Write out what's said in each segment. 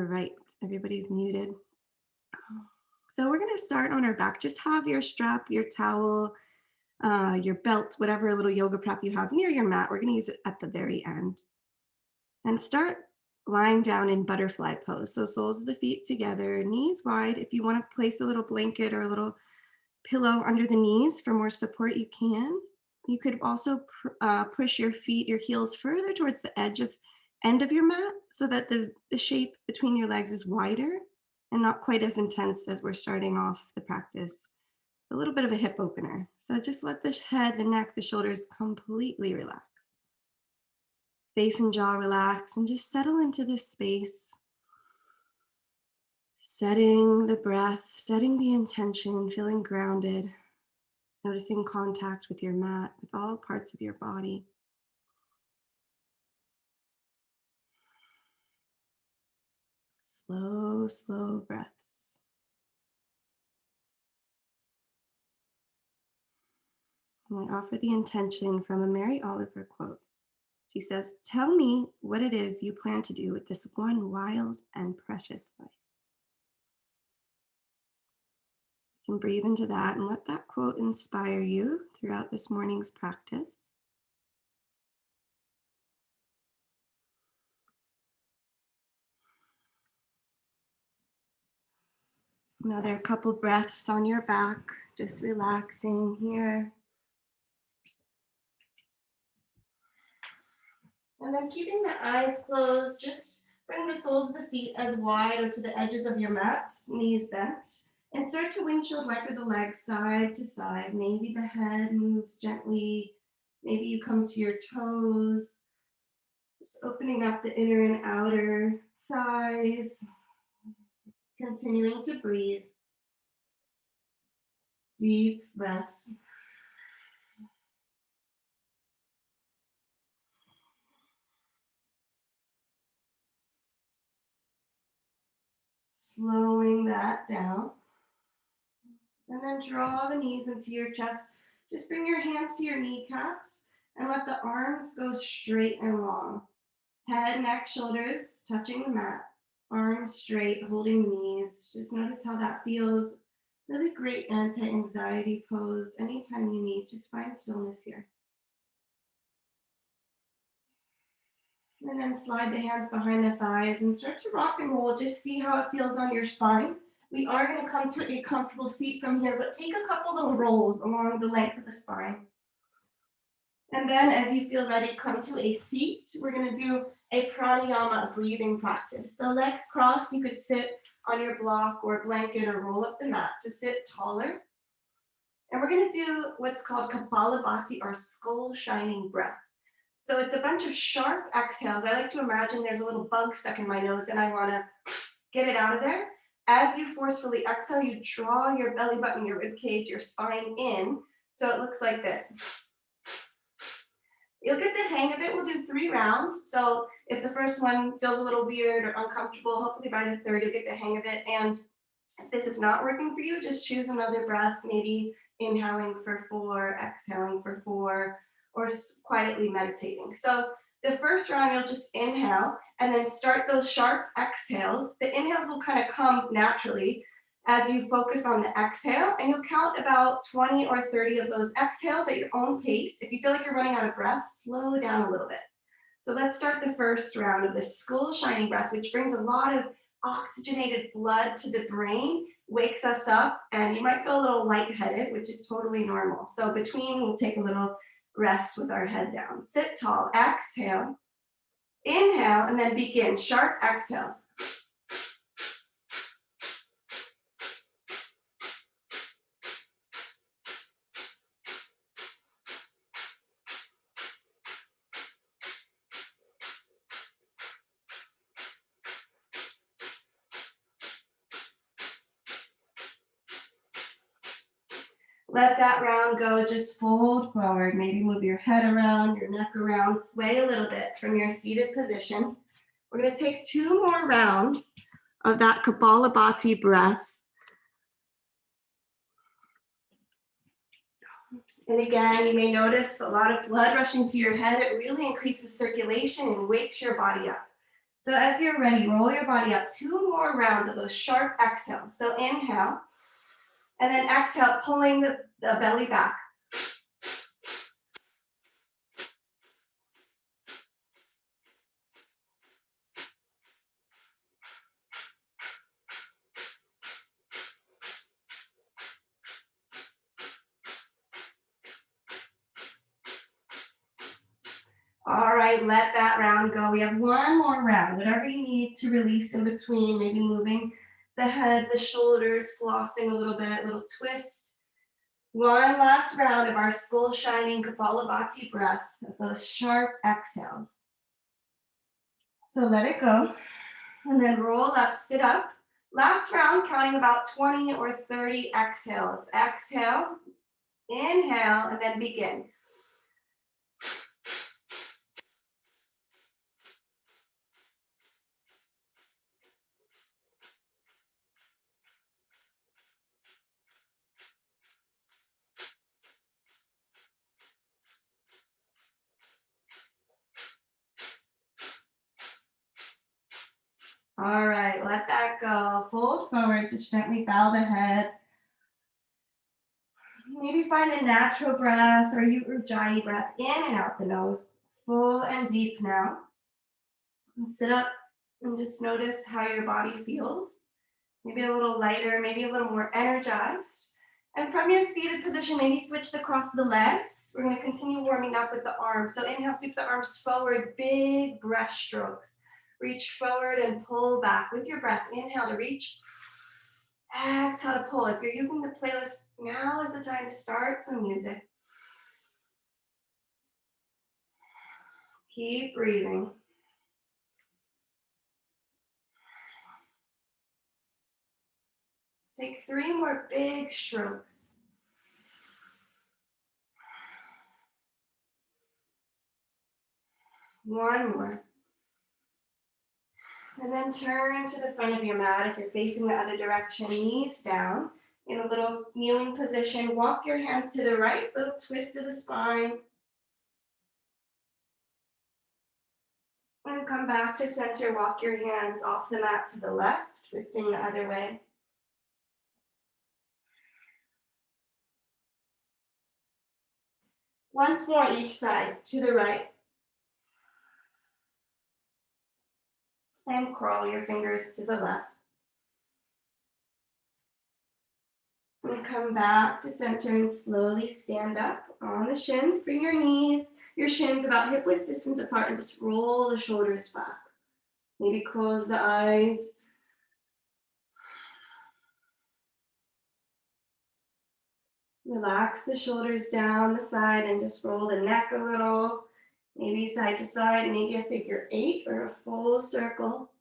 right, everybody's muted. So we're gonna start on our back. Just have your strap, your towel, your belt, whatever little yoga prop you have near your mat. We're gonna use it at the very end. And start lying down in butterfly pose. So soles of the feet together, knees wide. If you want to place a little blanket or a little pillow under the knees for more support, you can. You could also push your feet, your heels further towards the end of your mat so that the shape between your legs is wider and not quite as intense as we're starting off the practice. A little bit of a hip opener. So just let the head, the neck, the shoulders completely relax. Face and jaw relax and just settle into this space. Setting the breath, setting the intention, feeling grounded, noticing contact with your mat, with all parts of your body. Slow, slow breaths. And I offer the intention from a Mary Oliver quote. She says, "Tell me what it is you plan to do with this one wild and precious life." You can breathe into that and let that quote inspire you throughout this morning's practice. Another couple breaths on your back, just relaxing here. And then keeping the eyes closed, just bring the soles of the feet as wide or to the edges of your mat, knees bent, and start to windshield wiper the legs side to side. Maybe the head moves gently. Maybe you come to your toes, just opening up the inner and outer thighs, continuing to breathe. Deep breaths. Slowing that down. And then draw the knees into your chest. Just bring your hands to your kneecaps and let the arms go straight and long. Head, neck, shoulders touching the mat. Arms straight, holding the knees. Just notice how that feels. Really great anti-anxiety pose. Anytime you need, just find stillness here. And then slide the hands behind the thighs and start to rock and roll. Just see how it feels on your spine. We are going to come to a comfortable seat from here, but take a couple little rolls along the length of the spine. And then as you feel ready, come to a seat. We're going to do a pranayama breathing practice. So legs crossed, you could sit on your block or blanket or roll up the mat to sit taller. And we're going to do what's called Kapalabhati, or skull shining breath. So it's a bunch of sharp exhales. I like to imagine there's a little bug stuck in my nose and I want to get it out of there. As you forcefully exhale, you draw your belly button, your rib cage, your spine in. So it looks like this. You'll get the hang of it. We'll do 3 rounds. So if the first one feels a little weird or uncomfortable, hopefully by the third, you'll get the hang of it. And if this is not working for you, just choose another breath, maybe inhaling for 4, exhaling for 4, or quietly meditating. So the first round, you'll just inhale and then start those sharp exhales. The inhales will kind of come naturally as you focus on the exhale, and you'll count about 20 or 30 of those exhales at your own pace. If you feel like you're running out of breath, slow down a little bit. So let's start the first round of the skull shining breath, which brings a lot of oxygenated blood to the brain, wakes us up, and you might feel a little lightheaded, which is totally normal. So between, we'll take a little rest with our head down. Sit tall, exhale, inhale, and then begin. Sharp exhales. Let that round go, just fold forward. Maybe move your head around, your neck around, sway a little bit from your seated position. We're going to take 2 more rounds of that Kapalabhati breath. And again, you may notice a lot of blood rushing to your head. It really increases circulation and wakes your body up. So as you're ready, roll your body up. 2 more rounds of those sharp exhales. So inhale, and then exhale, pulling the belly back. All right, let that round go. We have one more round. Whatever you need to release in between, maybe moving the head, the shoulders, flossing a little bit, little twist. One last round of our skull shining Kapalabhati breath of those sharp exhales. So let it go. And then roll up, sit up. Last round, counting about 20 or 30 exhales. Exhale, inhale, and then begin. All right, let that go. Fold forward, just gently bow the head. Maybe find a natural breath or Ujjayi breath in and out the nose. Full and deep now. And sit up and just notice how your body feels. Maybe a little lighter, maybe a little more energized. And from your seated position, maybe switch across the legs. We're going to continue warming up with the arms. So inhale, sweep the arms forward, big breast strokes. Reach forward and pull back with your breath. Inhale to reach. Exhale to pull. If you're using the playlist, now is the time to start some music. Keep breathing. Take 3 more big strokes. One more. And then turn to the front of your mat. If you're facing the other direction, knees down in a little kneeling position. Walk your hands to the right, little twist of the spine. And come back to center. Walk your hands off the mat to the left, twisting the other way. Once more each side, to the right. And curl your fingers to the left. And come back to center and slowly stand up on the shins. Bring your shins about hip width distance apart, and just roll the shoulders back. Maybe close the eyes. Relax the shoulders down the side and just roll the neck a little. Maybe side to side, maybe a figure 8 or a full circle.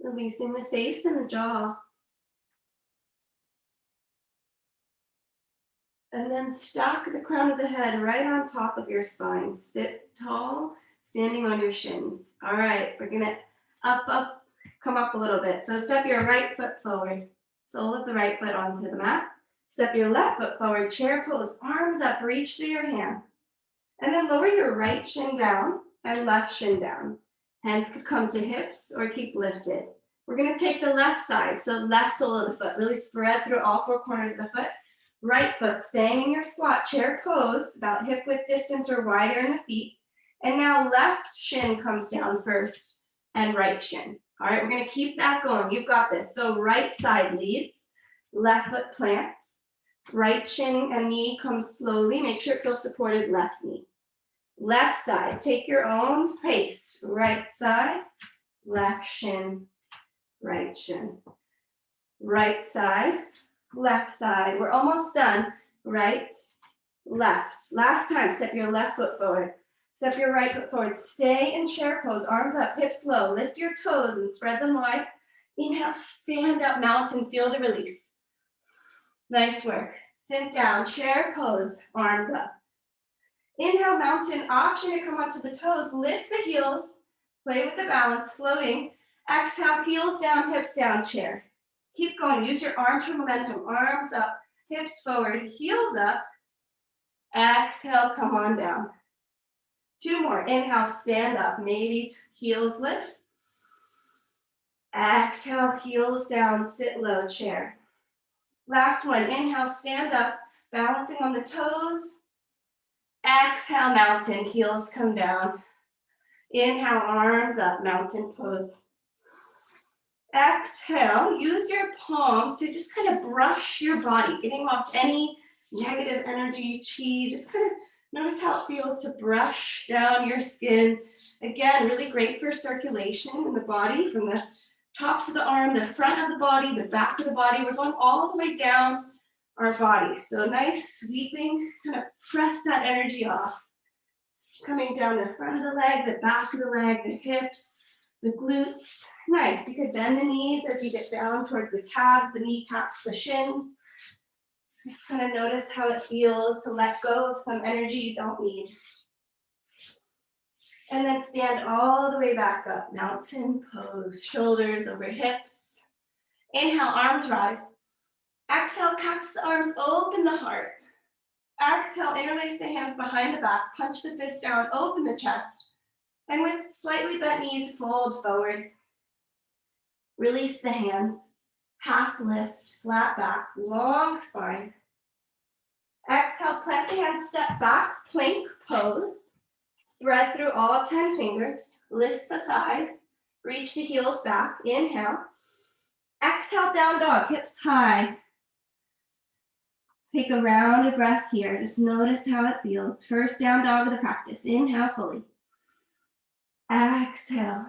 Releasing the face and the jaw. And then stack the crown of the head right on top of your spine. Sit tall, standing on your shins. All right, we're gonna come up a little bit. So step your right foot forward. Sole of the right foot onto the mat. Step your left foot forward, chair pose, arms up, reach through your hands. And then lower your right shin down and left shin down. Hands could come to hips or keep lifted. We're gonna take the left side, so left sole of the foot, really spread through all 4 corners of the foot. Right foot staying in your squat, chair pose, about hip width distance or wider in the feet. And now left shin comes down first and right shin. All right, we're gonna keep that going. You've got this. So right side leads, left foot plants. Right shin and knee comes slowly. Make sure it feels supported, left knee. Left side, take your own pace. Right side, left shin, right shin. Right side, left side. We're almost done. Right, left. Last time, step your left foot forward. Step your right foot forward. Stay in chair pose, arms up, hips low. Lift your toes and spread them wide. Inhale, stand up, mountain, feel the release. Nice work. Sit down, chair pose, arms up. Inhale, mountain, option to come onto the toes. Lift the heels, play with the balance, floating. Exhale, heels down, hips down, chair. Keep going, use your arms for momentum. Arms up, hips forward, heels up. Exhale, come on down. 2 more, inhale, stand up. Maybe heels lift, Exhale, heels down, sit low, chair. Last one, inhale, stand up, balancing on the toes. Exhale, mountain, heels come down. Inhale, arms up, mountain pose. Exhale, use your palms to just kind of brush your body, getting off any negative energy, chi. Just kind of notice how it feels to brush down your skin. Again, really great for circulation in the body, from the tops of the arm, the front of the body, the back of the body. We're going all the way down our body. So nice sweeping, kind of press that energy off. Coming down the front of the leg, the back of the leg, the hips, the glutes. Nice. You could bend the knees as you get down towards the calves, the kneecaps, the shins. Just kind of notice how it feels to let go of some energy you don't need. And then stand all the way back up. Mountain pose, shoulders over hips. Inhale, arms rise. Exhale, catch the arms, open the heart. Exhale, interlace the hands behind the back, punch the fist down, open the chest. And with slightly bent knees, fold forward. Release the hands, half lift, flat back, long spine. Exhale, plant the hands, step back, plank pose. Spread through all 10 fingers, lift the thighs, reach the heels back, inhale. Exhale, down dog, hips high. Take a rounded breath here, just notice how it feels. First down dog of the practice, inhale fully. Exhale.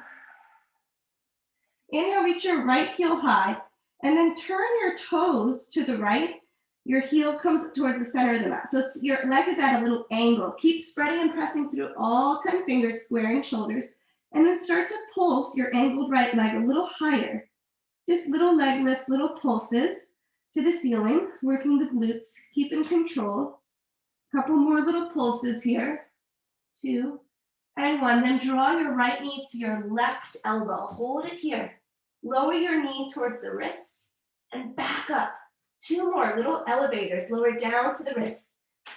Inhale, reach your right heel high, and then turn your toes to the right. Your heel comes towards the center of the mat. So your leg is at a little angle. Keep spreading and pressing through all 10 fingers, squaring shoulders, and then start to pulse your angled right leg a little higher. Just little leg lifts, little pulses to the ceiling, working the glutes, keep in control. Couple more little pulses here. 2 and 1. Then draw your right knee to your left elbow. Hold it here. Lower your knee towards the wrist and back up. 2 more little elevators. Lower down to the wrist.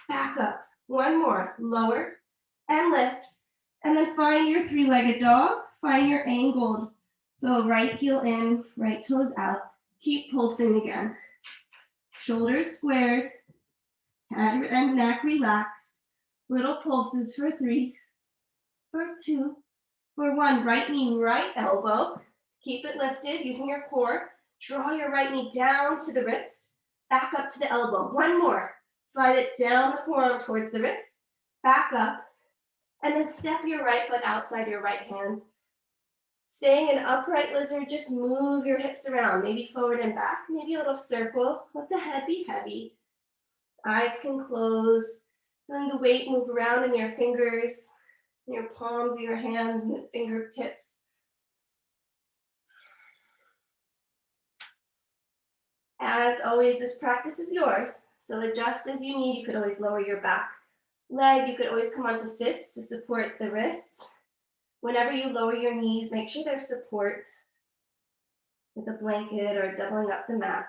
Back up. 1 more. Lower and lift. And then find your 3-legged dog. Find your angled. So right heel in, right toes out. Keep pulsing again. Shoulders squared. Head and neck relaxed. Little pulses for 3, for 2, for 1. Right knee, right elbow. Keep it lifted using your core. Draw your right knee down to the wrist. Back up to the elbow. 1 more. Slide it down the forearm towards the wrist. Back up. And then step your right foot outside your right hand. Staying in upright lizard, just move your hips around. Maybe forward and back. Maybe a little circle. Let the head be heavy. Eyes can close. Feeling the weight move around in your fingers, in your palms of your hands and the fingertips. As always, this practice is yours, so adjust as you need. You could always lower your back leg. You could always come onto fists to support the wrists. Whenever you lower your knees, make sure there's support with a blanket or doubling up the mat.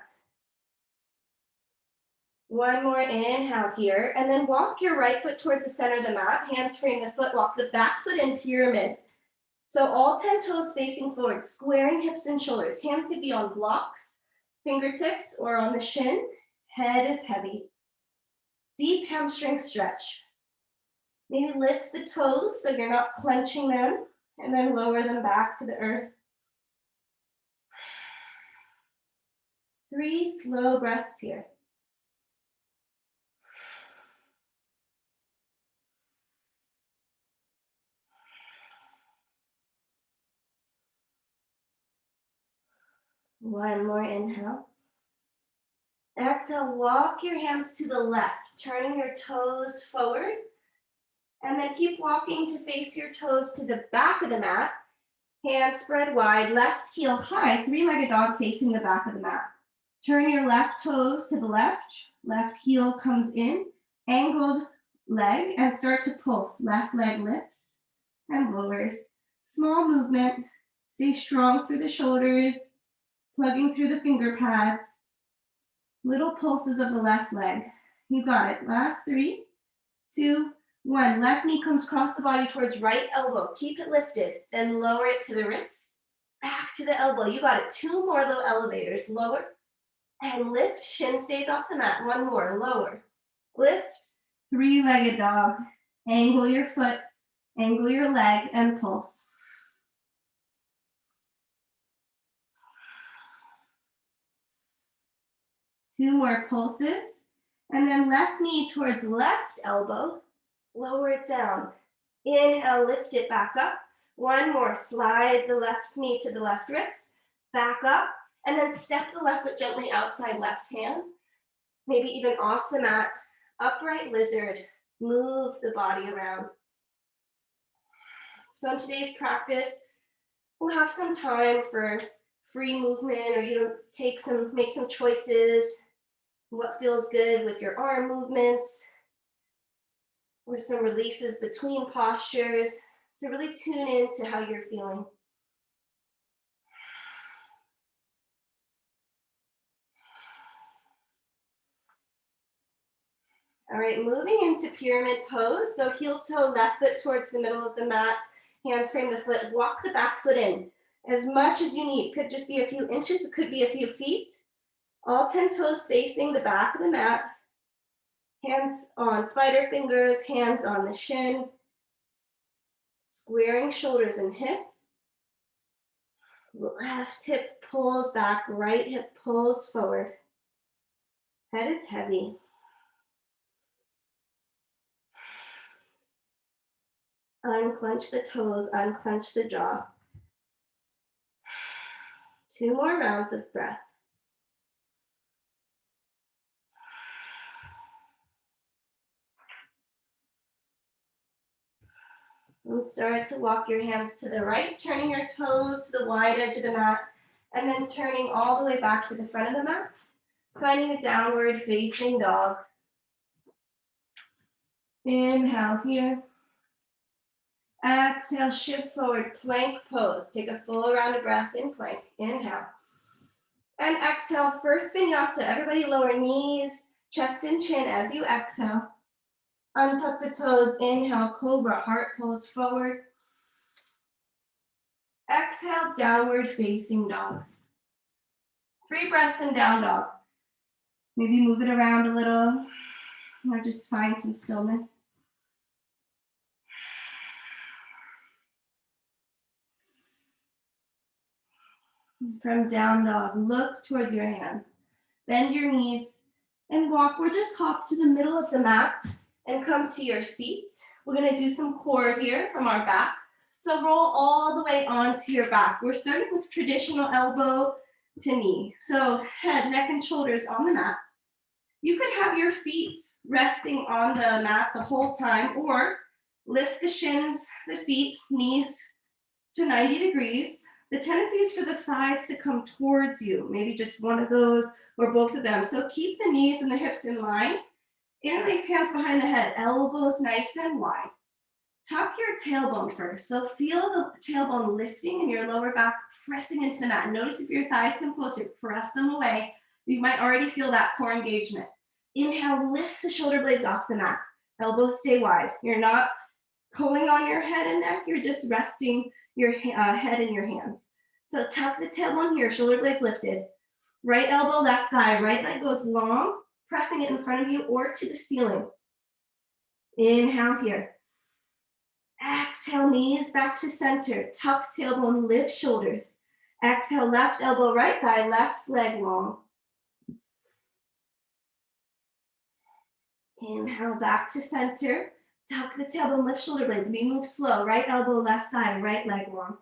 1 more inhale here, and then walk your right foot towards the center of the mat. Hands frame the foot, walk the back foot in pyramid. So all 10 toes facing forward, squaring hips and shoulders. Hands could be on blocks, fingertips, or on the shin. Head is heavy. Deep hamstring stretch. Maybe lift the toes so you're not clenching them, and then lower them back to the earth. 3 slow breaths here. One more inhale. Exhale, walk your hands to the left, turning your toes forward. And then keep walking to face your toes to the back of the mat. Hands spread wide, left heel high, 3-legged dog facing the back of the mat. Turn your left toes to the left heel comes in, angled leg, and start to pulse. Left leg lifts and lowers. Small movement, stay strong through the shoulders, plugging through the finger pads. Little pulses of the left leg. You got it. Last 3, 2, 1. Left knee comes across the body towards right elbow. Keep it lifted. Then lower it to the wrist. Back to the elbow. You got it. 2 more little elevators. Lower and lift. Shin stays off the mat. 1 more. Lower. Lift. 3-legged dog. Angle your foot. Angle your leg and pulse. Two more pulses. And then left knee towards left elbow. Lower it down. Inhale, lift it back up. 1 more. Slide the left knee to the left wrist. Back up. And then step the left foot gently outside left hand. Maybe even off the mat. Upright lizard. Move the body around. So in today's practice, we'll have some time for free movement, or make some choices. What feels good with your arm movements, or some releases between postures to really tune into how you're feeling. All right, moving into pyramid pose. So heel toe, left foot towards the middle of the mat, hands frame the foot, walk the back foot in as much as you need. Could just be a few inches, it could be a few feet. All 10 toes facing the back of the mat. Hands on spider fingers, hands on the shin. Squaring shoulders and hips. Left hip pulls back, right hip pulls forward. Head is heavy. Unclench the toes, unclench the jaw. 2 more rounds of breath. And start to walk your hands to the right, turning your toes to the wide edge of the mat, and then turning all the way back to the front of the mat, finding a downward facing dog. Inhale here. Exhale, shift forward, plank pose. Take a full round of breath in plank. Inhale. And exhale, first vinyasa. Everybody lower knees, chest and chin as you exhale. Untuck the toes, inhale, cobra, heart pose forward. Exhale, downward facing dog. 3 breaths in down dog. Maybe move it around a little, or just find some stillness. From down dog, look towards your hands. Bend your knees and walk, or just hop to the middle of the mat and come to your seat. We're gonna do some core here from our back. So roll all the way onto your back. We're starting with traditional elbow to knee. So head, neck, and shoulders on the mat. You could have your feet resting on the mat the whole time, or lift the shins, the feet, knees to 90 degrees. The tendency is for the thighs to come towards you, maybe just one of those or both of them. So keep the knees and the hips in line. Interlace hands behind the head, elbows nice and wide. Tuck your tailbone first. So feel the tailbone lifting and your lower back pressing into the mat. Notice if your thighs come closer, press them away. You might already feel that core engagement. Inhale, lift the shoulder blades off the mat. Elbows stay wide. You're not pulling on your head and neck. You're just resting your head in your hands. So tuck the tailbone here, shoulder blades lifted. Right elbow, left thigh, right leg goes long, pressing it in front of you or to the ceiling. Inhale here. Exhale, knees back to center. Tuck tailbone, lift shoulders. Exhale, left elbow, right thigh, left leg long. Inhale, back to center. Tuck the tailbone, lift shoulder blades. We move slow. Right elbow, left thigh, right leg long.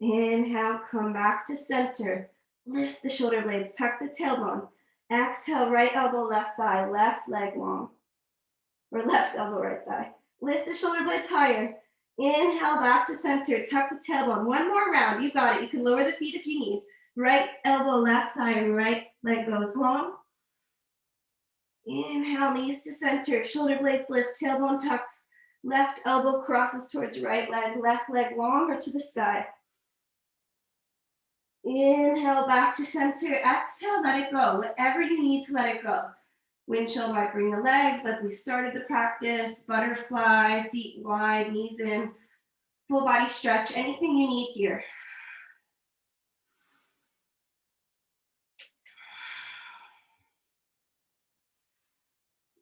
Inhale, come back to center. Lift the shoulder blades, tuck the tailbone. Exhale, right elbow, left thigh, left leg long. Or left elbow, right thigh. Lift the shoulder blades higher. Inhale, back to center, tuck the tailbone. 1 more round, you got it. You can lower the feet if you need. Right elbow, left thigh, right leg goes long. Inhale, knees to center, shoulder blades lift, tailbone tucks. Left elbow crosses towards right leg, left leg long or to the sky. Inhale, back to center. Exhale, let it go. Whatever you need to let it go. Windshield wipering the legs like we started the practice. Butterfly, feet wide, knees in. Full body stretch, anything you need here.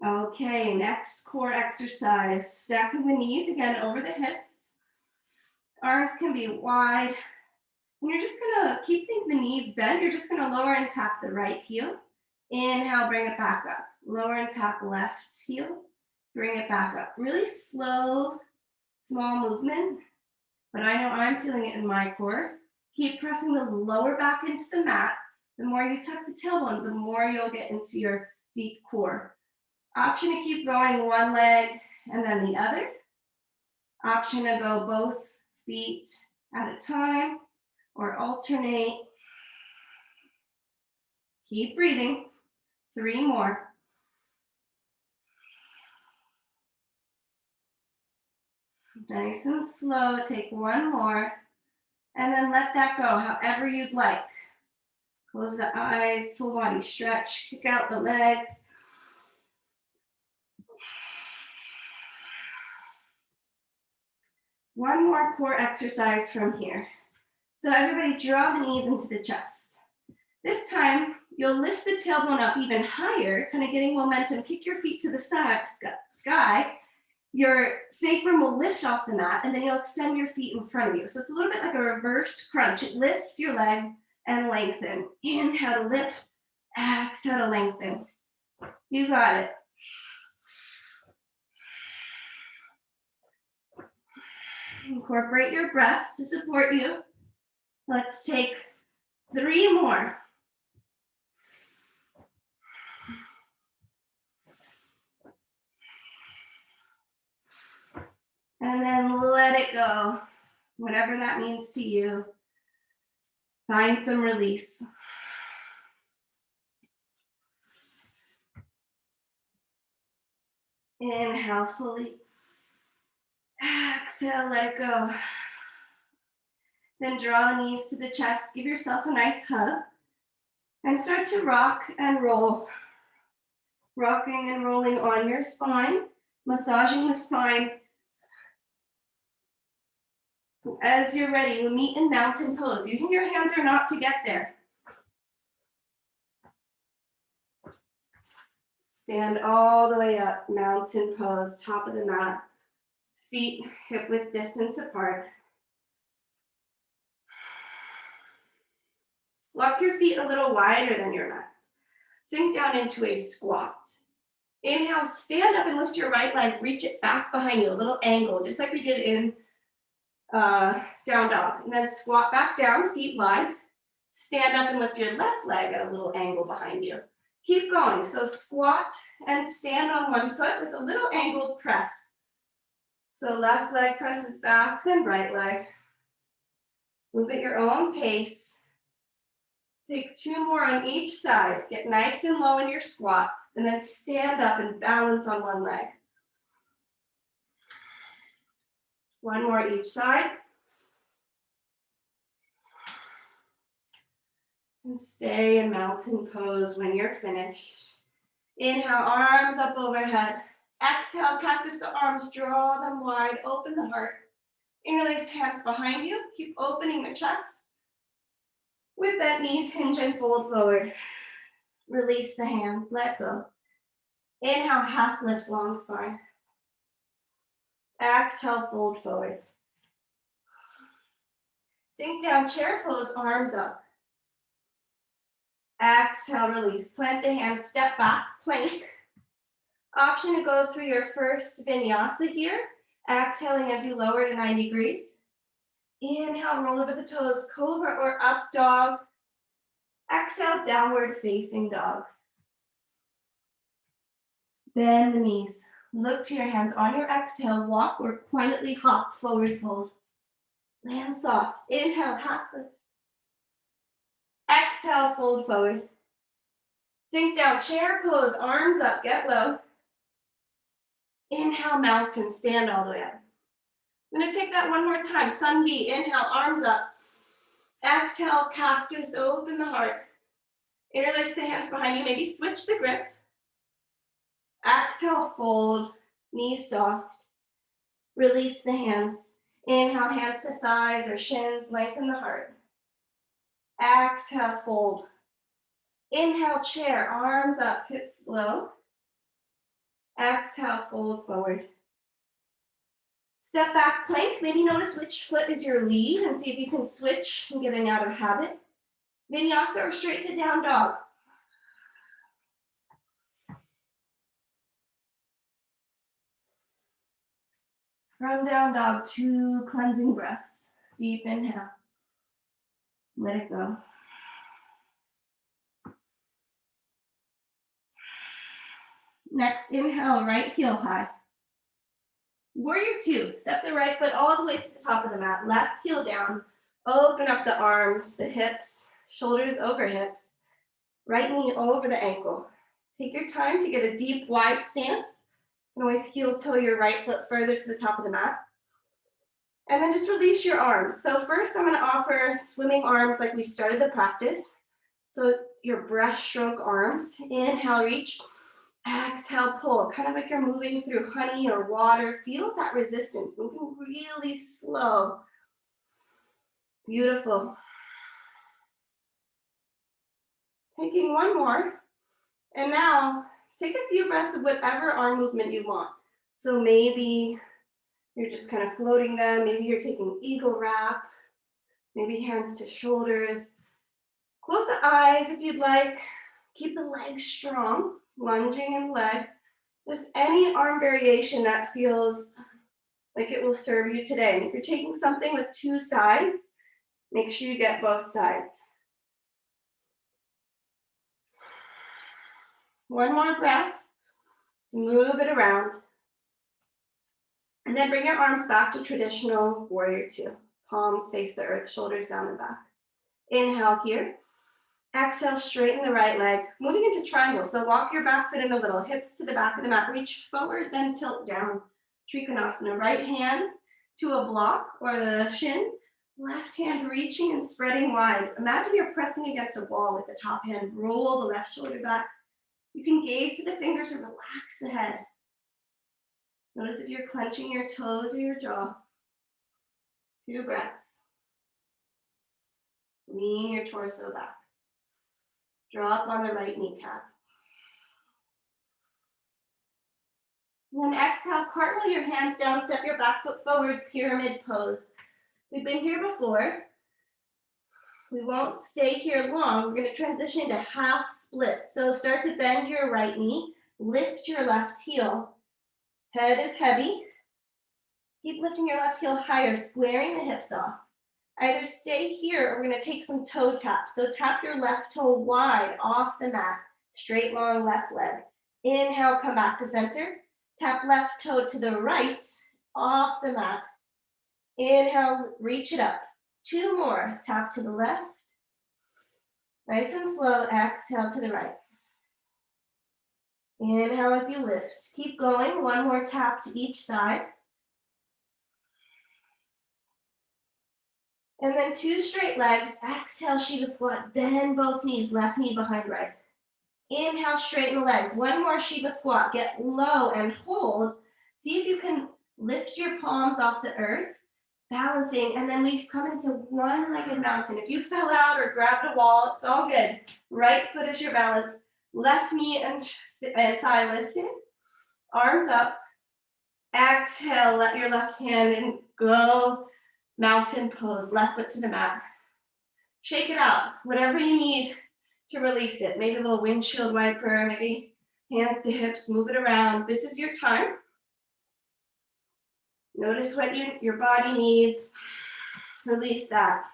Okay, next core exercise. Stacking the knees again over the hips. Arms can be wide. And you're just gonna keep the knees bent. You're just gonna lower and tap the right heel. Inhale, bring it back up. Lower and tap left heel. Bring it back up. Really slow, small movement. But I know I'm feeling it in my core. Keep pressing the lower back into the mat. The more you tuck the tailbone, the more you'll get into your deep core. Option to keep going one leg and then the other. Option to go both feet at a time or alternate. Keep breathing. 3 more. Nice and slow. Take 1 more. And then let that go however you'd like. Close the eyes, full body stretch, kick out the legs. One more core exercise from here. So everybody draw the knees into the chest. This time, you'll lift the tailbone up even higher, kind of getting momentum. Kick your feet to the sky. Your sacrum will lift off the mat, and then you'll extend your feet in front of you. So it's a little bit like a reverse crunch. Lift your leg and lengthen. Inhale to lift, exhale to lengthen. You got it. Incorporate your breath to support you. Let's take 3 more. And then let it go, whatever that means to you. Find some release. Inhale fully. Exhale, let it go. Then draw the knees to the chest. Give yourself a nice hug. And start to rock and roll. Rocking and rolling on your spine. Massaging the spine. As you're ready, we'll meet in mountain pose. Using your hands or not to get there. Stand all the way up, mountain pose, top of the mat. Feet hip width distance apart. Walk your feet a little wider than your mat. Sink down into a squat. Inhale, stand up and lift your right leg. Reach it back behind you, a little angle, just like we did in down dog. And then squat back down, feet wide. Stand up and lift your left leg at a little angle behind you. Keep going. So squat and stand on one foot with a little angled press. So left leg presses back, then right leg. Move at your own pace. Take 2 more on each side. Get nice and low in your squat, and then stand up and balance on one leg. 1 more each side. And stay in mountain pose when you're finished. Inhale, arms up overhead. Exhale, cactus the arms, draw them wide, open the heart. Interlace hands behind you, keep opening the chest. With bent knees, hinge and fold forward. Release the hands, let go. Inhale, half lift, long spine. Exhale, fold forward. Sink down, chair pose, arms up. Exhale, release. Plant the hands, step back, plank. Option to go through your first vinyasa here. Exhaling as you lower to 90 degrees. Inhale, roll over the toes, cobra or up dog. Exhale, downward facing dog. Bend the knees. Look to your hands. On your exhale, walk or quietly hop, forward fold. Land soft. Inhale, half lift. Exhale, fold forward. Sink down, chair pose, arms up, get low. Inhale, mountain, stand all the way up. I'm gonna take that one more time. Sun B, inhale, arms up. Exhale, cactus, open the heart. Interlace the hands behind you, maybe switch the grip. Exhale, fold, knees soft. Release the hands. Inhale, hands to thighs or shins, lengthen the heart. Exhale, fold. Inhale, chair, arms up, hips low. Exhale, fold forward. Step back plank, maybe notice which foot is your lead and see if you can switch and getting out of habit. Vinyasa or straight to down dog. From down dog, 2 cleansing breaths. Deep inhale. Let it go. Next, inhale, right heel high. Warrior 2, step the right foot all the way to the top of the mat. Left heel down. Open up the arms, the hips, shoulders over hips. Right knee over the ankle. Take your time to get a deep, wide stance. You can always heel toe your right foot further to the top of the mat. And then just release your arms. So first I'm gonna offer swimming arms like we started the practice. So your breaststroke arms. Inhale, reach. Exhale, pull. Kind of like you're moving through honey or water. Feel that resistance, moving really slow. Beautiful. Taking one more. And now take a few breaths of whatever arm movement you want. So maybe you're just kind of floating them. Maybe you're taking eagle wrap. Maybe hands to shoulders. Close the eyes if you'd like. Keep the legs strong, lunging in leg. Just any arm variation that feels like it will serve you today. And if you're taking something with 2 sides, make sure you get both sides. One more breath to move it around. And then bring your arms back to traditional warrior 2. Palms face the earth, shoulders down and back. Inhale here. Exhale, straighten the right leg. Moving into triangle. So walk your back foot in a little. Hips to the back of the mat. Reach forward, then tilt down. Trikonasana. Right hand to a block or the shin. Left hand reaching and spreading wide. Imagine you're pressing against a wall with the top hand. Roll the left shoulder back. You can gaze to the fingers or relax the head. Notice if you're clenching your toes or your jaw. 2 breaths. Lean your torso back. Drop on the right kneecap. And then exhale, cartwheel your hands down, step your back foot forward, pyramid pose. We've been here before. We won't stay here long. We're going to transition into half split. So start to bend your right knee, lift your left heel. Head is heavy. Keep lifting your left heel higher, squaring the hips off. Either stay here or we're going to take some toe taps. So tap your left toe wide off the mat. Straight, long left leg. Inhale, come back to center. Tap left toe to the right off the mat. Inhale, reach it up. 2 more. Tap to the left. Nice and slow. Exhale to the right. Inhale as you lift. Keep going. 1 more tap to each side. And then 2 straight legs. Exhale, Shiva squat. Bend both knees, left knee behind right. Inhale, straighten the legs. 1 more Shiva squat. Get low and hold. See if you can lift your palms off the earth, balancing, and then we come into one-legged mountain. If you fell out or grabbed a wall, it's all good. Right foot is your balance. Left knee and thigh lifted. Arms up. Exhale, let your left hand and go. Mountain pose, left foot to the mat. Shake it out, whatever you need to release it. Maybe a little windshield wiper, maybe hands to hips, move it around. This is your time. Notice what your body needs. Release that.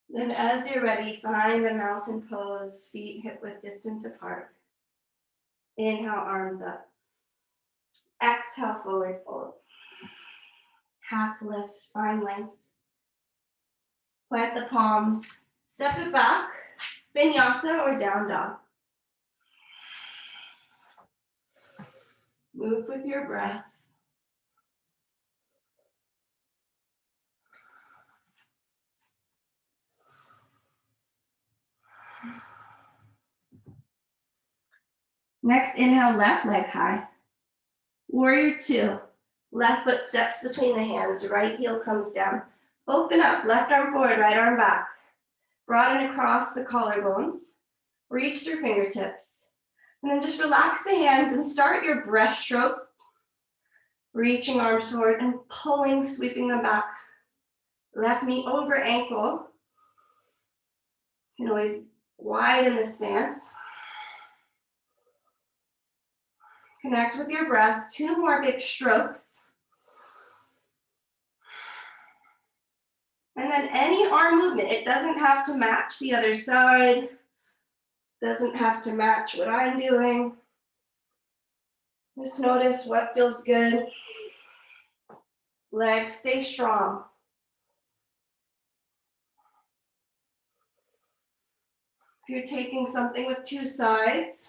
Then as you're ready, find a mountain pose, feet hip width distance apart. Inhale, arms up. Exhale, forward fold. Half lift, find length. Plant the palms, step it back, Vinyasa or down dog. Move with your breath. Next, inhale, left leg high. Warrior two. Left foot steps between the hands, right heel comes down. Open up, left arm forward, right arm back. Broaden across the collarbones. Reach through fingertips. And then just relax the hands and start your breaststroke. Reaching arms forward and pulling, sweeping them back. Left knee over ankle. You can always widen the stance. Connect with your breath. 2 more big strokes. And then any arm movement, it doesn't have to match the other side. Doesn't have to match what I'm doing. Just notice what feels good. Legs stay strong. If you're taking something with 2 sides,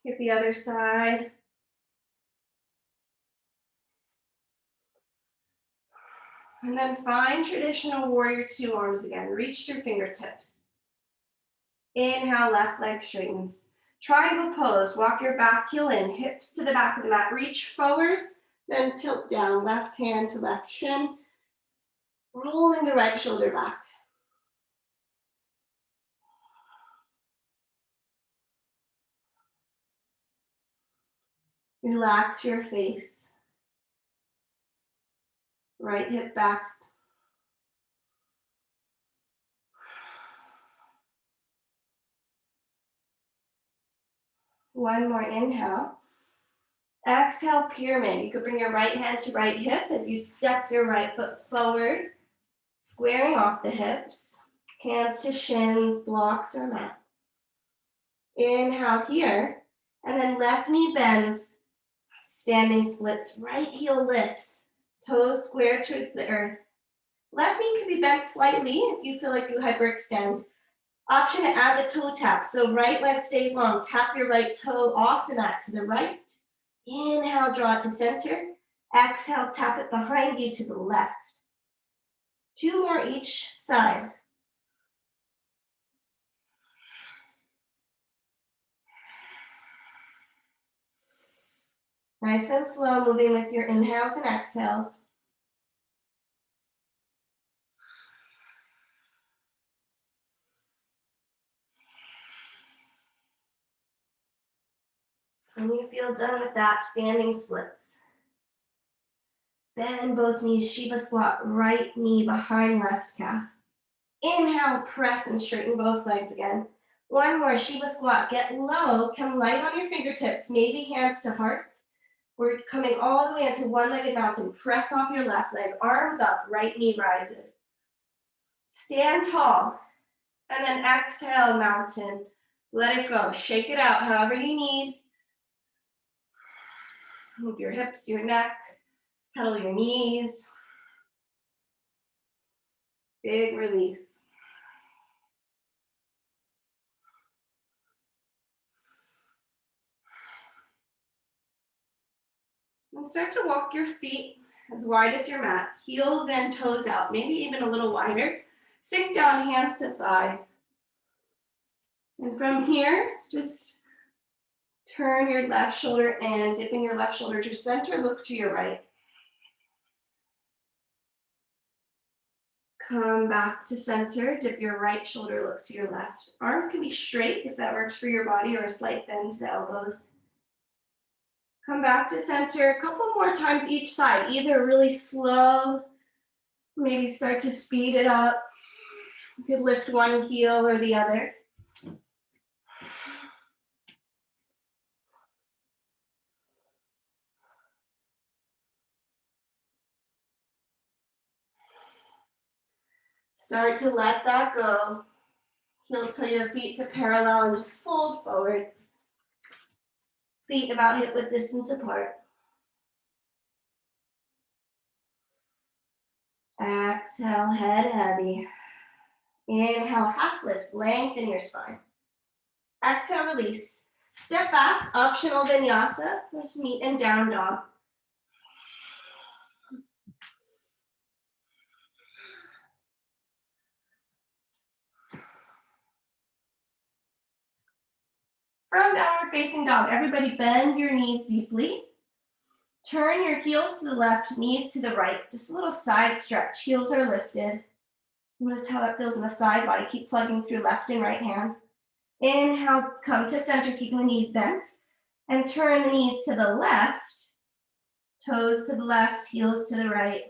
get the other side. And then find traditional warrior two arms again. Reach through fingertips. Inhale, left leg straightens. Triangle pose, walk your back heel in, hips to the back of the mat. Reach forward, then tilt down, left hand to left shin. Rolling the right shoulder back. Relax your face. Right hip back. One more inhale. Exhale, pyramid. You could bring your right hand to right hip as you step your right foot forward, squaring off the hips. Hands to shins, blocks, or mat. Inhale here, and then left knee bends, standing splits, right heel lifts, toes square towards the earth. Left knee can be bent slightly if you feel like you hyperextend. Option to add the toe tap, so right leg stays long. Tap your right toe off the mat to the right. Inhale, draw it to center. Exhale, tap it behind you to the left. 2 more each side. Nice and slow, moving with your inhales and exhales. When you feel done with that, standing splits. Bend both knees, Shiva squat, right knee behind left calf. Inhale, press and straighten both legs again. One more, Shiva squat, get low, come light on your fingertips, maybe hands to heart. We're coming all the way into one-legged mountain. Press off your left leg, arms up, right knee rises. Stand tall, and then exhale, mountain. Let it go, shake it out however you need. Move your hips, your neck, pedal your knees. Big release. And start to walk your feet as wide as your mat, heels in, toes out, maybe even a little wider. Sink down, hands to thighs. And from here, just turn your left shoulder in, dipping your left shoulder to center, look to your right. Come back to center, dip your right shoulder, look to your left. Arms can be straight if that works for your body, or a slight bend to the elbows. Come back to center, a couple more times each side, either really slow, maybe start to speed it up. You could lift one heel or the other. Start to let that go. Heel to your feet to parallel and just fold forward. Feet about hip width distance apart. Exhale, head heavy. Inhale, half lift, lengthen your spine. Exhale, release. Step back, optional vinyasa. Just meet in down dog. From downward facing dog, everybody bend your knees deeply. Turn your heels to the left, knees to the right. Just a little side stretch. Heels are lifted. Notice how that feels in the side body. Keep plugging through left and right hand. Inhale, come to center, keeping the knees bent. And turn the knees to the left. Toes to the left, heels to the right.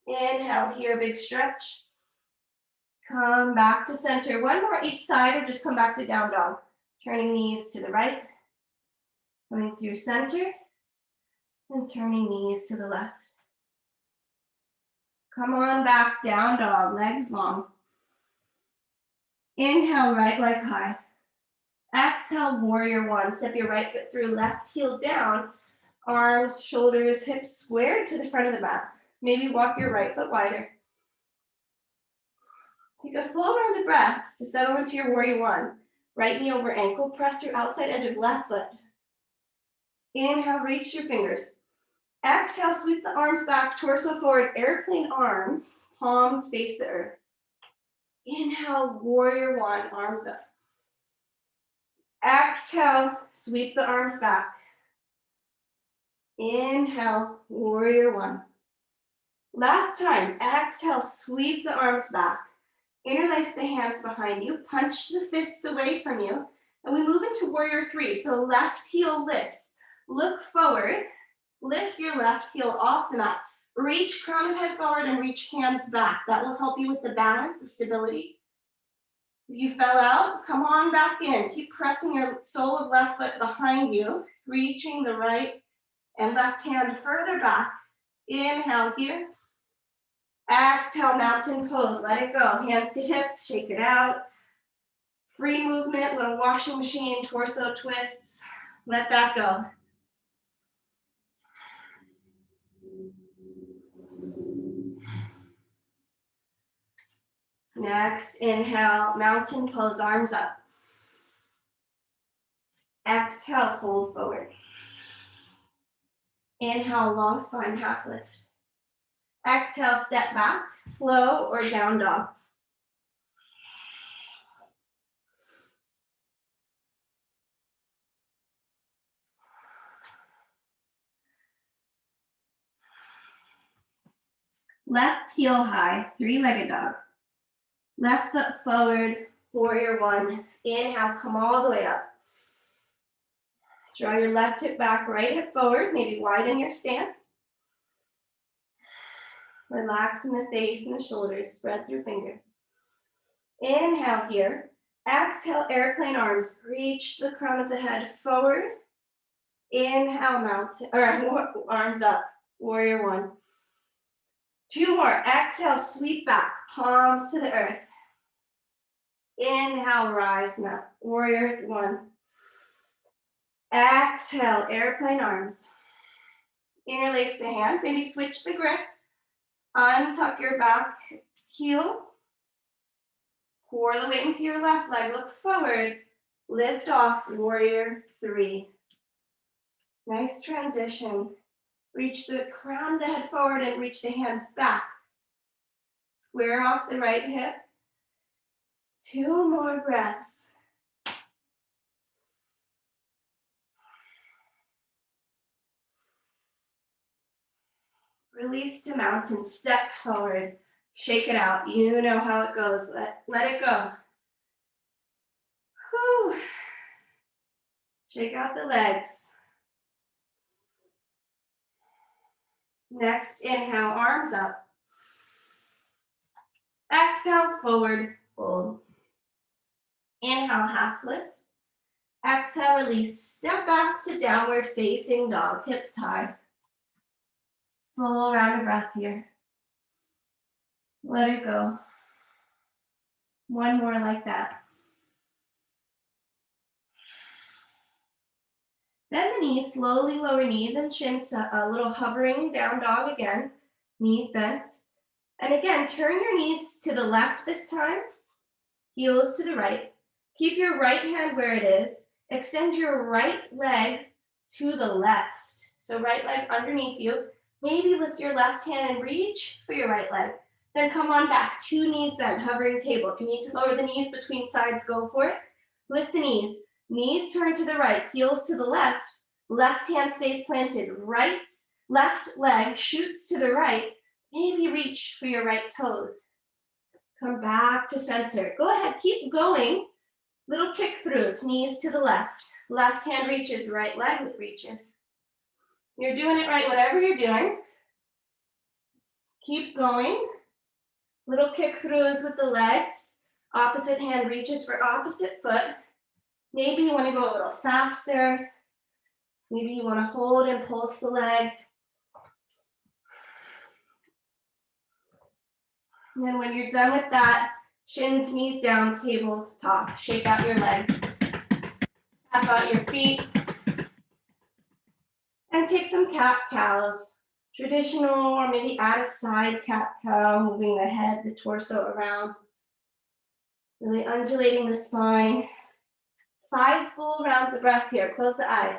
Inhale here, big stretch. Come back to center. One more each side, or just come back to down dog. Turning knees to the right. Coming through center. And turning knees to the left. Come on back, down dog, legs long. Inhale, right leg high. Exhale, warrior one. Step your right foot through, left heel down. Arms, shoulders, hips squared to the front of the mat. Maybe walk your right foot wider. Take a full round of breath to settle into your warrior one. Right knee over ankle, press your outside edge of left foot. Inhale, reach your fingers. Exhale, sweep the arms back, torso forward, airplane arms, palms face the earth. Inhale, warrior one, arms up. Exhale, sweep the arms back. Inhale, warrior one. Last time, exhale, sweep the arms back. Interlace the hands behind you, punch the fists away from you, and we move into warrior three. So left heel lifts. Look forward, lift your left heel off the mat. Reach crown of head forward and reach hands back. That will help you with the balance, the stability. If you fell out, come on back in. Keep pressing your sole of left foot behind you, reaching the right and left hand further back. Inhale here. Exhale, mountain pose. Let it go. Hands to hips, shake it out. Free movement, little washing machine, torso twists. Let that go. Next, inhale, mountain pose, arms up. Exhale, fold forward. Inhale, long spine, half lift. Exhale, step back, flow or down dog. Left heel high, three-legged dog. Left foot forward, warrior one. Inhale, come all the way up. Draw your left hip back, right hip forward, maybe widen your stance. Relax in the face and the shoulders, spread through fingers. Inhale here. Exhale, airplane arms. Reach the crown of the head forward. Inhale, mountain, or arms up, warrior one. Two more. Exhale, sweep back, palms to the earth. Inhale, rise up, warrior one. Exhale, airplane arms. Interlace the hands, maybe switch the grip. Untuck your back heel. Pour the weight into your left leg, look forward. Lift off, warrior three. Nice transition. Reach the crown of the head forward and reach the hands back. Square off the right hip. Two more breaths. Release to mountain, step forward, shake it out. You know how it goes, let it go. Whew. Shake out the legs. Next, inhale, arms up. Exhale, forward fold. Inhale, half lift. Exhale, release. Step back to downward facing dog, hips high. Full round of breath here. Let it go. One more like that. Bend the knees, slowly lower knees and shins to a little hovering down dog again. Knees bent. And again, turn your knees to the left this time. Heels to the right. Keep your right hand where it is. Extend your right leg to the left. So right leg underneath you. Maybe lift your left hand and reach for your right leg. Then come on back, two knees bent, hovering table. If you need to lower the knees between sides, go for it. Lift the knees. Knees turn to the right, heels to the left. Left hand stays planted. Left leg shoots to the right. Maybe reach for your right toes. Come back to center. Go ahead, keep going. Little kick throughs, knees to the left. Left hand reaches, right leg reaches. You're doing it right, whatever you're doing. Keep going. Little kick throughs with the legs. Opposite hand reaches for opposite foot. Maybe you want to go a little faster. Maybe you want to hold and pulse the leg. And then when you're done with that, shins, knees down, tabletop. Shake out your legs. Tap out your feet. And take some cat-cows. Traditional, or maybe add a side cat-cow, moving the head, the torso around. Really undulating the spine. 5 full rounds of breath here. Close the eyes.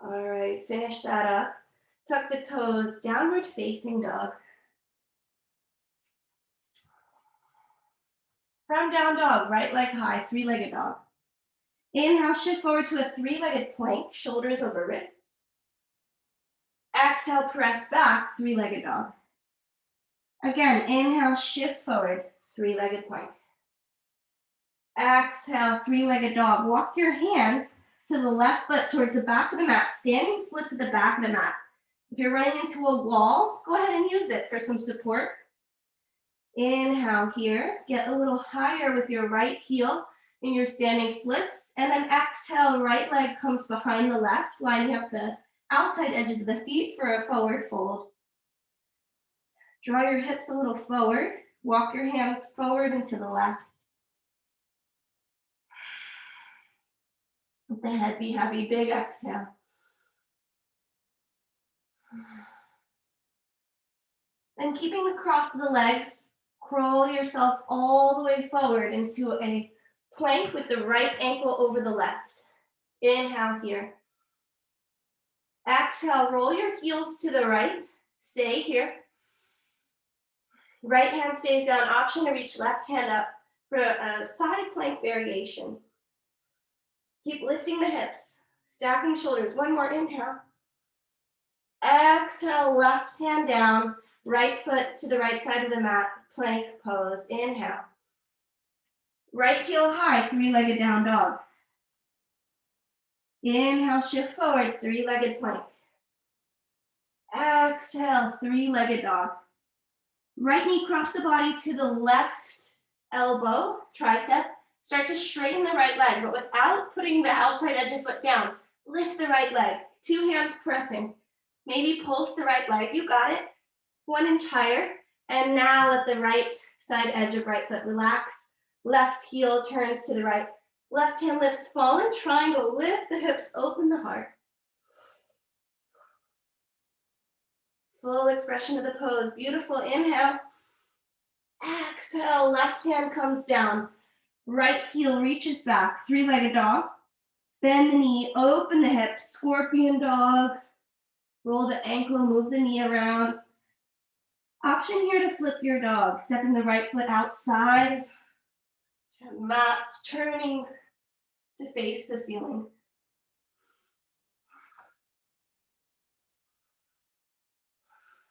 All right, finish that up. Tuck the toes, downward facing dog. From down dog, right leg high, 3-legged dog. Inhale, shift forward to a 3-legged plank, shoulders over wrist. Exhale, press back, 3-legged dog. Again, inhale, shift forward, 3-legged plank. Exhale, 3-legged dog. Walk your hands to the left foot towards the back of the mat, standing split to the back of the mat. If you're running into a wall, go ahead and use it for some support. Inhale here, get a little higher with your right heel in your standing splits, and then exhale, right leg comes behind the left, lining up the outside edges of the feet for a forward fold. Draw your hips a little forward, walk your hands forward and to the left. Let the head be heavy, big exhale. And keeping the cross of the legs, crawl yourself all the way forward into a plank with the right ankle over the left. Inhale here. Exhale, roll your heels to the right. Stay here. Right hand stays down. Option to reach left hand up for a side plank variation. Keep lifting the hips, stacking shoulders. One more, inhale. Exhale, left hand down, right foot to the right side of the mat, plank pose. Inhale. Right heel high, 3-legged down dog. Inhale, shift forward, 3-legged plank. Exhale, 3-legged dog. Right knee cross the body to the left elbow, tricep. Start to straighten the right leg, but without putting the outside edge of foot down. Lift the right leg, 2 hands pressing. Maybe pulse the right leg, you got it. 1 inch higher, and now let the right side edge of right foot relax. Left heel turns to the right. Left hand lifts, fallen triangle, lift the hips, open the heart. Full expression of the pose, beautiful. Inhale. Exhale, left hand comes down. Right heel reaches back, 3-legged dog. Bend the knee, open the hips, scorpion dog. Roll the ankle, move the knee around. Option here to flip your dog. Stepping the right foot outside. Mat turning to face the ceiling.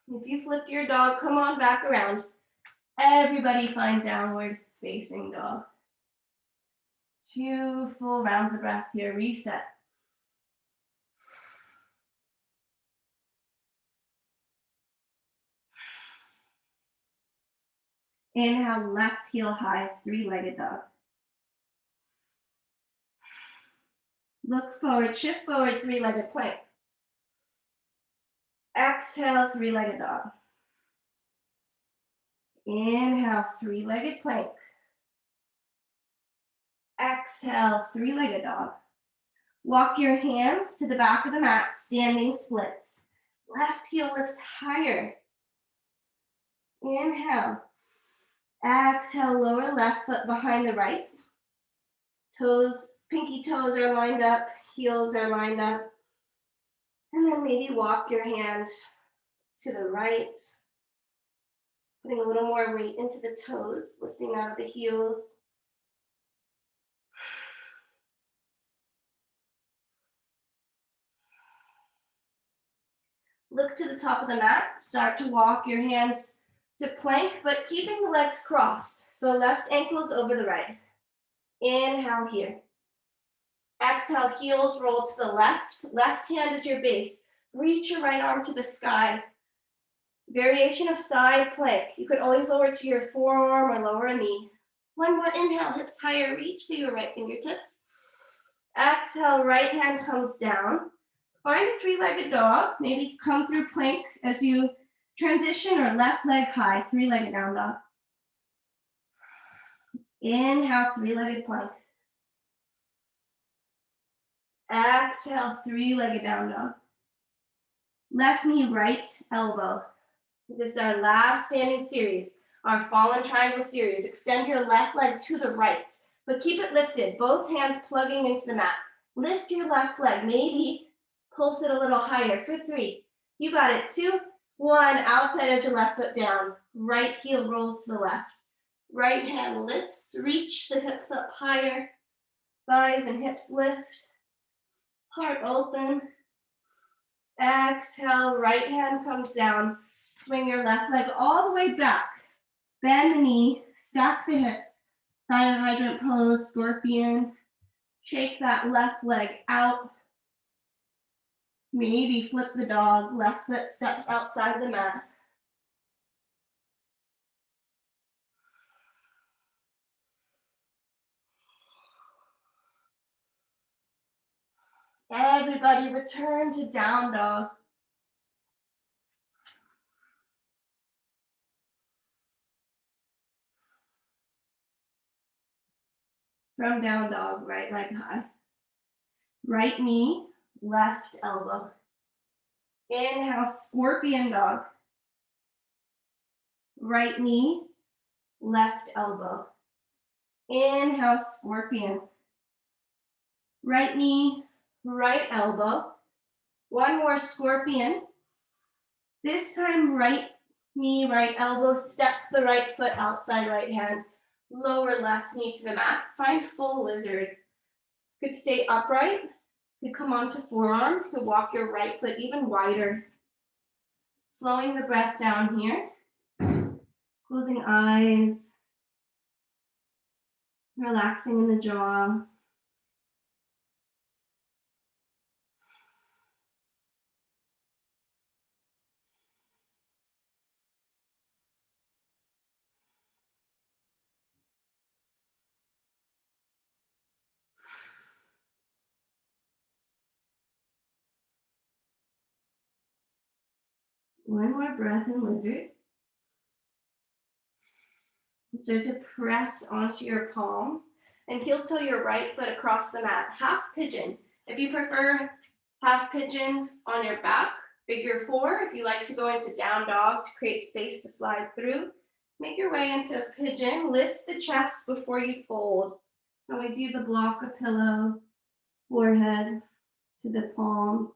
If you flip your dog, come on back around. Everybody find downward facing dog. 2 full rounds of breath here. Reset. Inhale, left heel high, 3-legged dog. Look forward, shift forward, 3-legged plank. Exhale, 3-legged dog. Inhale, 3-legged plank. Exhale, 3-legged dog. Walk your hands to the back of the mat, standing splits. Left heel lifts higher. Inhale. Exhale, lower left foot behind the right. Toes, pinky toes are lined up, heels are lined up. And then maybe walk your hand to the right, putting a little more weight into the toes, lifting out of the heels. Look to the top of the mat. Start to walk your hands to plank, but keeping the legs crossed. So left ankle's over the right. Inhale here. Exhale, heels roll to the left. Left hand is your base. Reach your right arm to the sky. Variation of side plank. You could always lower to your forearm or lower a knee. One more inhale, hips higher, reach to your right fingertips. Exhale, right hand comes down. Find a three-legged dog. Maybe come through plank as you transition, or left leg high, three-legged down dog. Inhale, three-legged plank. Exhale, three-legged down dog. Left knee, right elbow. This is our last standing series, our fallen triangle series. Extend your left leg to the right, but keep it lifted, both hands plugging into the mat. Lift your left leg, maybe pulse it a little higher for 3. You got it, 2, 1, outside edge of left foot down. Right heel rolls to the left. Right hand lifts, reach the hips up higher. Thighs and hips lift. Heart open. Exhale, right hand comes down. Swing your left leg all the way back. Bend the knee, stack the hips. Find a hydrant pose, scorpion. Shake that left leg out. Maybe flip the dog, left foot steps outside the mat. Everybody return to down dog. From down dog, right leg high. Right knee, left elbow. Inhale, scorpion dog. Right knee, left elbow. Inhale, scorpion. Right knee, right elbow. One more scorpion. This time, right knee, right elbow. Step the right foot outside right hand. Lower left knee to the mat. Find full lizard. Could stay upright. Could come onto forearms. Could walk your right foot even wider. Slowing the breath down here. Closing eyes. Relaxing in the jaw. One more breath in lizard. Start to press onto your palms and heel toe your right foot across the mat. Half pigeon. If you prefer half pigeon on your back, figure 4. If you like to go into down dog to create space to slide through, make your way into a pigeon. Lift the chest before you fold. Always use a block, a pillow, forehead to the palms.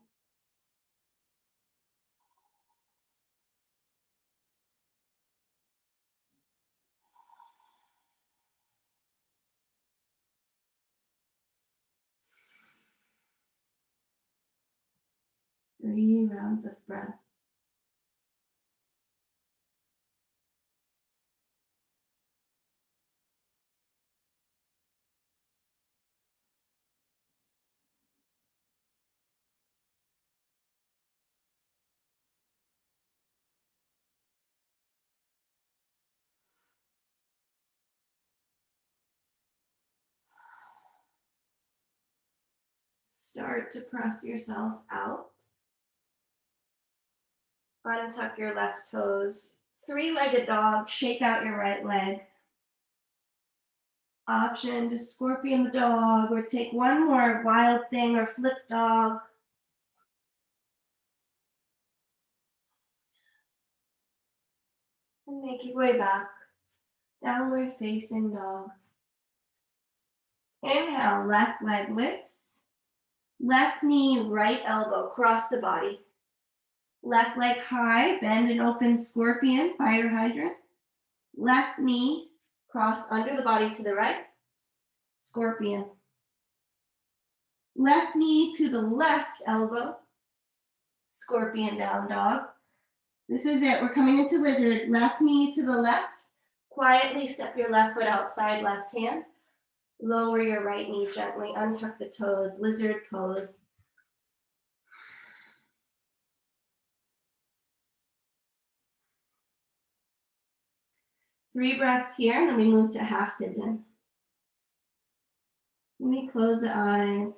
Three rounds of breath. Start to press yourself out. Untuck your left toes. Three-legged dog, shake out your right leg. Option to scorpion the dog, or take one more wild thing or flip dog. And make your way back. Downward facing dog. Inhale, left leg lifts. Left knee, right elbow, cross the body. Left leg high, bend and open scorpion, fire hydrant. Left knee, cross under the body to the right, scorpion. Left knee to the left elbow, scorpion down dog. This is it, we're coming into lizard. Left knee to the left. Quietly step your left foot outside left hand. Lower your right knee gently, untuck the toes, lizard pose. Three breaths here, and then we move to half pigeon. Let me close the eyes.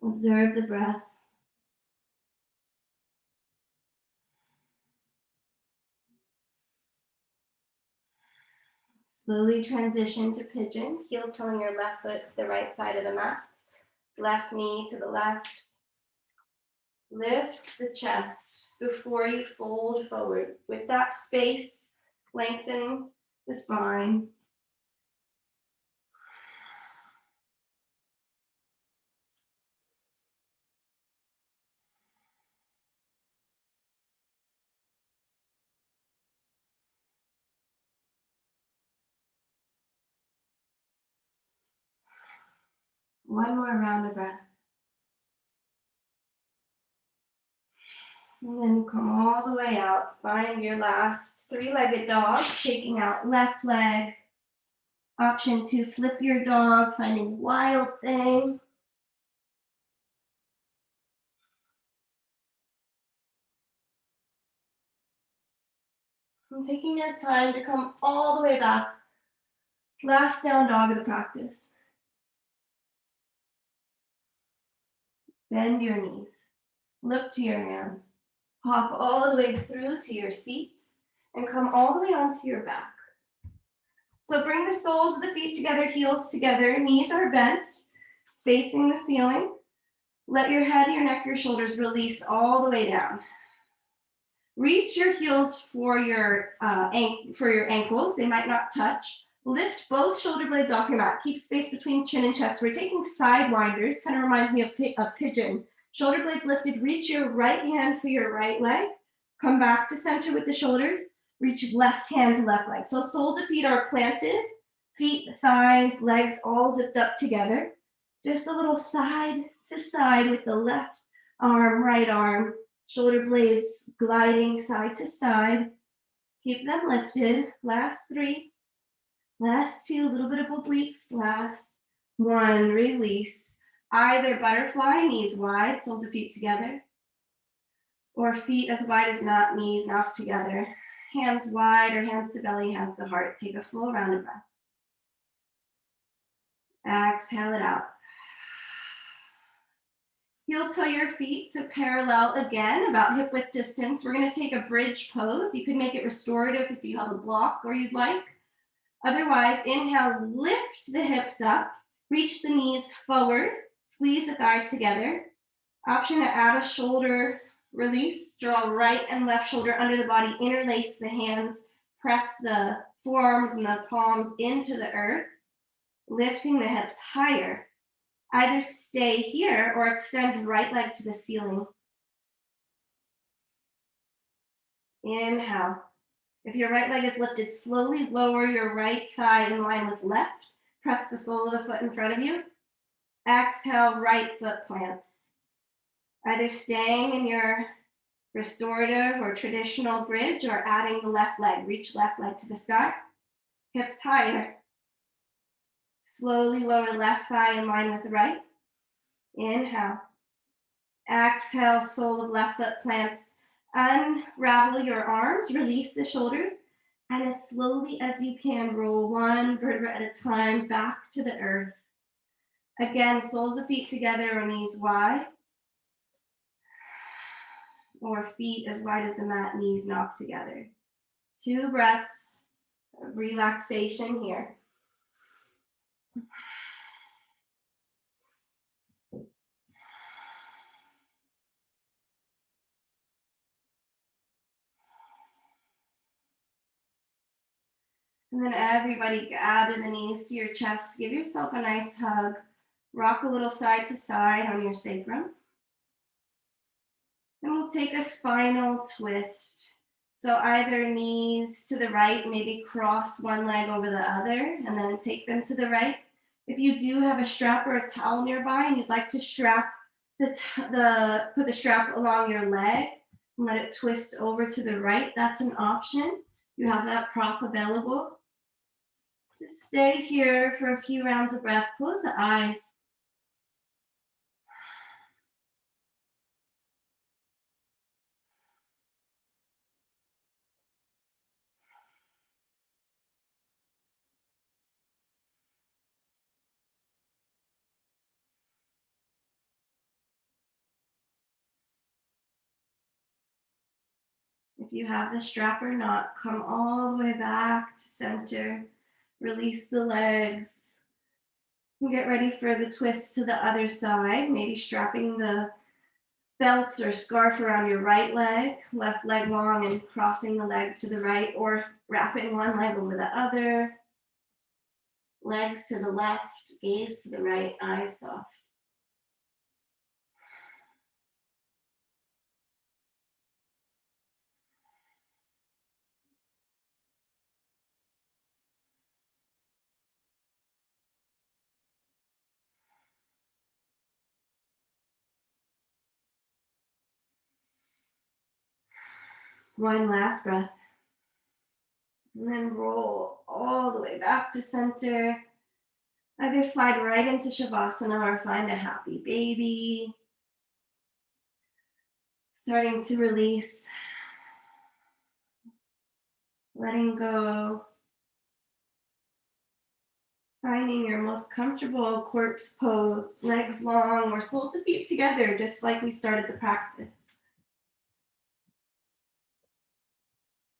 Observe the breath. Slowly transition to pigeon, heel toeing your left foot to the right side of the mat. Left knee to the left. Lift the chest before you fold forward. With that space, lengthen the spine. One more round of breath. And then come all the way out. Find your last three-legged dog, shaking out left leg. Option 2, flip your dog, finding wild thing. And taking your time to come all the way back. Last down dog of the practice. Bend your knees. Look to your hands. Hop all the way through to your seat and come all the way onto your back. So bring the soles of the feet together, heels together, knees are bent, facing the ceiling. Let your head, your neck, your shoulders release all the way down. Reach your heels for your ankles. They might not touch. Lift both shoulder blades off your mat. Keep space between chin and chest. We're taking side winders. Kind of reminds me of a pigeon. Shoulder blades lifted. Reach your right hand for your right leg. Come back to center with the shoulders. Reach left hand to left leg. So soles of feet are planted. Feet, thighs, legs all zipped up together. Just a little side to side with the left arm, right arm. Shoulder blades gliding side to side. Keep them lifted. Last 3. Last 2, a little bit of obliques. Last 1, release. Either butterfly, knees wide, soles of feet together. Or feet as wide as mat, knees knocked together. Hands wide or hands to belly, hands to heart. Take a full round of breath. Exhale it out. Heel toe your feet to parallel again, about hip width distance. We're going to take a bridge pose. You can make it restorative if you have a block or you'd like. Otherwise, inhale, lift the hips up, reach the knees forward, squeeze the thighs together. Option to add a shoulder release, draw right and left shoulder under the body, interlace the hands, press the forearms and the palms into the earth, lifting the hips higher. Either stay here or extend right leg to the ceiling. Inhale. If your right leg is lifted, slowly lower your right thigh in line with left. Press the sole of the foot in front of you. Exhale, right foot plants. Either staying in your restorative or traditional bridge or adding the left leg. Reach left leg to the sky. Hips higher. Slowly lower left thigh in line with the right. Inhale. Exhale, sole of left foot plants. Unravel your arms, release the shoulders, and as slowly as you can, roll one vertebra at a time back to the earth. Again, soles of feet together or knees wide, or feet as wide as the mat, knees knocked together. 2 breaths of relaxation here. And then everybody gather the knees to your chest. Give yourself a nice hug. Rock a little side to side on your sacrum. And we'll take a spinal twist. So either knees to the right, maybe cross one leg over the other, and then take them to the right. If you do have a strap or a towel nearby and you'd like to strap put the strap along your leg and let it twist over to the right, that's an option. You have that prop available. Just stay here for a few rounds of breath. Close the eyes. If you have the strap or not, come all the way back to center. Release the legs. And get ready for the twist to the other side. Maybe strapping the belts or scarf around your right leg, left leg long and crossing the leg to the right, or wrapping one leg over the other. Legs to the left, gaze to the right, eyes soft. One last breath. And then roll all the way back to center. Either slide right into Shavasana or find a happy baby. Starting to release. Letting go. Finding your most comfortable corpse pose, legs long or soles of feet together, just like we started the practice.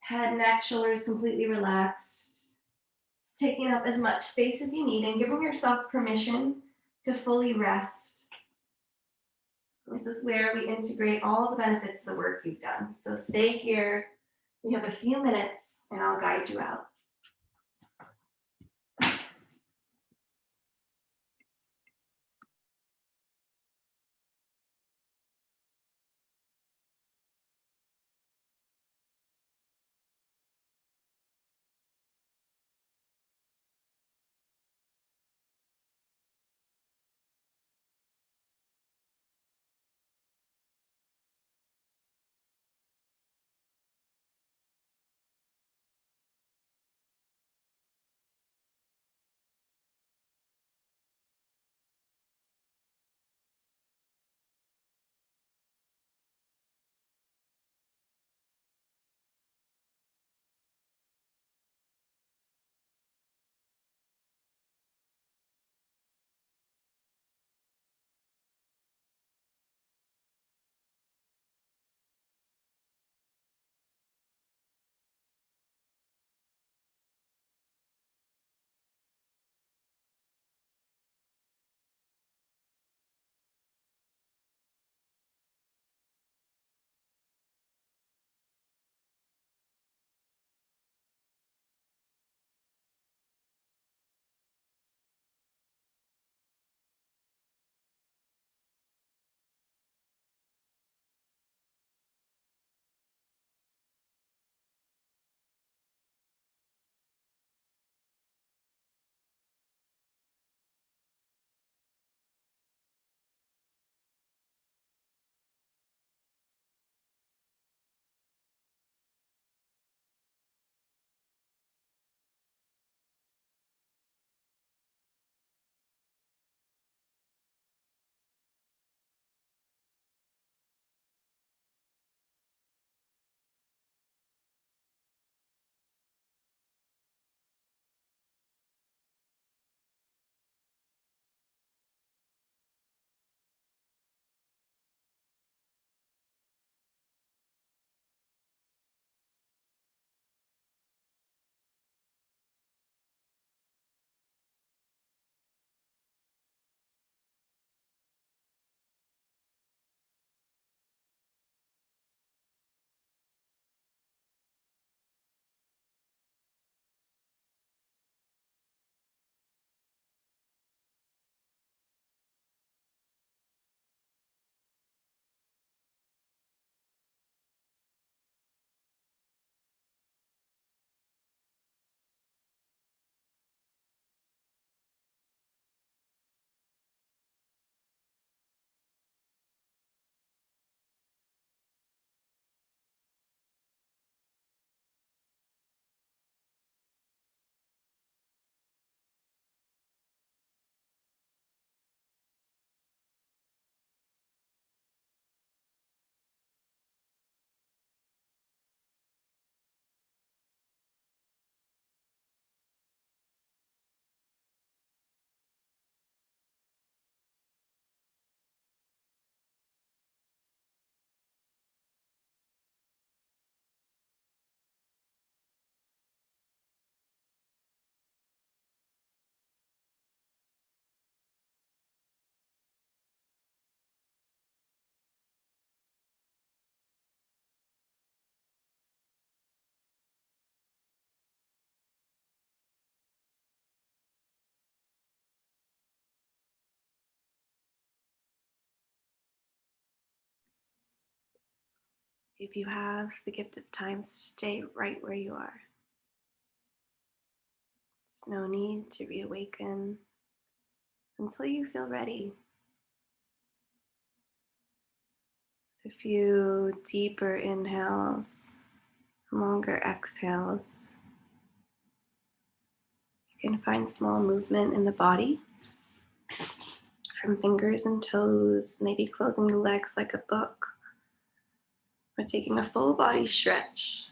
Head, neck, shoulders completely relaxed. Taking up as much space as you need and giving yourself permission to fully rest. This is where we integrate all the benefits of the work you've done. So stay here. We have a few minutes and I'll guide you out. If you have the gift of time, stay right where you are. There's no need to reawaken until you feel ready. A few deeper inhales, longer exhales. You can find small movement in the body, from fingers and toes, maybe closing the legs like a book, or taking a full body stretch.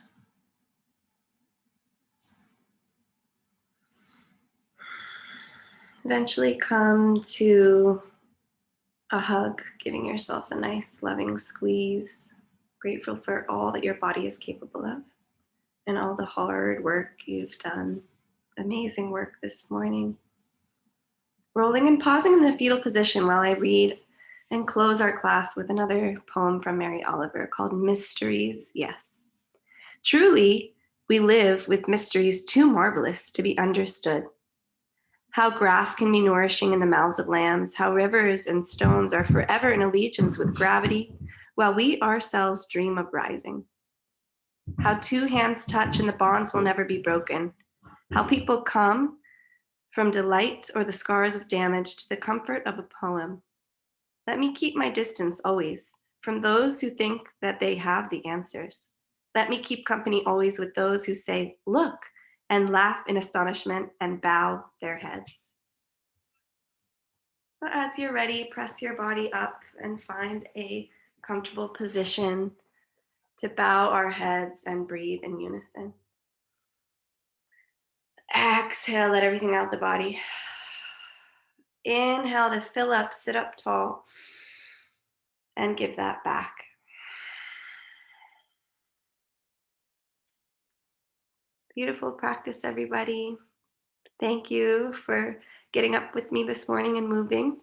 Eventually come to a hug, giving yourself a nice loving squeeze, grateful for all that your body is capable of and all the hard work you've done. Amazing work this morning. Rolling and pausing in the fetal position while I read and close our class with another poem from Mary Oliver called Mysteries, Yes. Truly, we live with mysteries too marvelous to be understood. How grass can be nourishing in the mouths of lambs, how rivers and stones are forever in allegiance with gravity, while we ourselves dream of rising. How two hands touch and the bonds will never be broken. How people come from delight or the scars of damage to the comfort of a poem. Let me keep my distance always from those who think that they have the answers. Let me keep company always with those who say, look, and laugh in astonishment and bow their heads. But as you're ready, press your body up and find a comfortable position to bow our heads and breathe in unison. Exhale, let everything out of the body. Inhale to fill up, sit up tall, and give that back. Beautiful practice, everybody. Thank you for getting up with me this morning and moving.